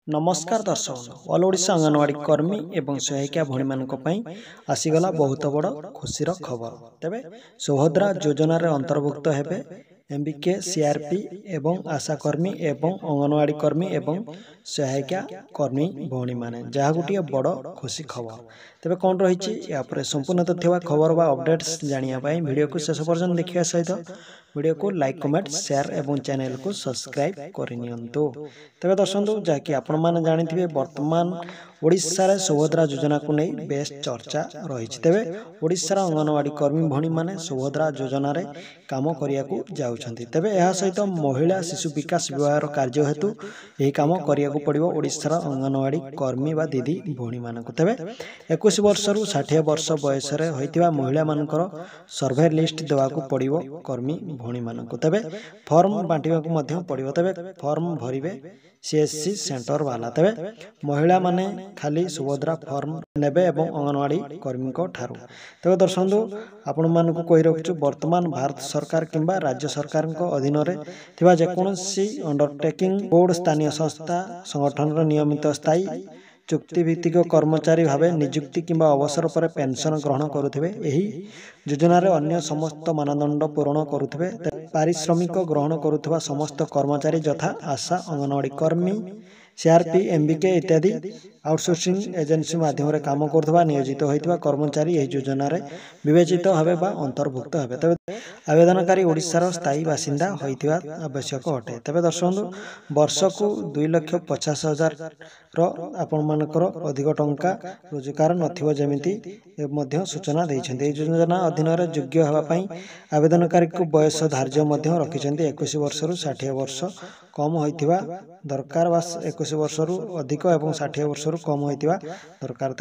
नमस्कार दर्शक ऑल ओडिशा अंगनवाड़ी कर्मी एवं सहायिका भणी मानक पई आसीगला बहुत बड़ खुशीर खबर। तेबे सुभद्रा योजना रे अंतर्भुक्त हेबे एमबीके सीआरपी एवं आशा कर्मी एवं अंगनवाड़ी कर्मी एवं सहायिका कर्मी भणी माने जहा गुटिए बड़ खुशी खबर। तेबे कोन रहिछि या पर संपूर्ण तथ्य खबर बा अपडेट्स जानिया पई वीडियो को शेष पर्यंत देखिया सहित वीडियो को लाइक कमेंट शेयर एवं चैनल को सब्सक्राइब करनियंतु। तेबे दर्शक जाकि आपण माने जानिथिबे वर्तमान ओडिशा रे सुभद्रा योजना को नै बेस चर्चा रही। तेबे ओडिशा रा अंगनवाड़ी कर्मी भणी माने सुभद्रा योजना रे काम करिया को जाउछंती। तेबे एहा सहित महिला शिशु विकास विभाग कार्य हेतु एही काम करिया को पड़िबो ओडिशा रा अंगनवाड़ी कर्मी बा दीदी भणी मानक। तेबे 21 वर्ष रु 60 वर्ष बयस रे होइतिबा महिला मानकर सर्वे लिस्ट देवा को पड़िबो कर्मी भणी मानक। तेबे फॉर्म बांटिबा को मध्य पड़िबो। तेबे फॉर्म भरिबे सीएससी सेंटर वाला। तेबे महिला माने खाली सुभद्रा फॉर्म नेबे एवं अंगनवाड़ी कर्मी को ठारू। तेबे दर्शक आपण मानकु कहि रखछु वर्तमान भारत सरकार किंबा राज्य सरकार को अधीन रे थिबा जेकोनसी अंडरटेकिंग बोर्ड स्थानीय संस्था संगठन रो नियमित स्थायी चुक्ति भित्तिक कर्मचारी भावे नियुक्ति किंबा अवसर पर पेंशन ग्रहण करुथिबे। एही योजना रे अन्य समस्त मानदंड पूर्ण करुथिबे। पारिश्रमिक ग्रहण करुथिबा समस्त कर्मचारी यथा आशा अंगनवाड़ी कर्मी सीआरपी एमबीके इत्यादि आउटसोर्सिंग एजेंसी माध्यम रे काम करथबा नियोजित होइतबा कर्मचारी एही योजना रे विवेचित हबे बा अंतर्भुक्त हबे। तबे आवेदनकारी ओडिशा रो स्थायी बासिंदा होइतबा आवश्यक अटे। तबे दर्शक वर्ष को 2,50,000 रो आपण मानकर अधिक टंका रोजगार नथिबो जेमिति मध्य सूचना दैछन्ते। एही योजना अधीन रे योग्य हबा पई आवेदनकारी को बयस धार्य मध्य रखिछन्ते। 21 वर्ष रु 60 वर्ष कम होइतिबा दरकार बा 21 वर्ष रु अधिक एवं 60 वर्ष रु कम होइतिबा दरकार।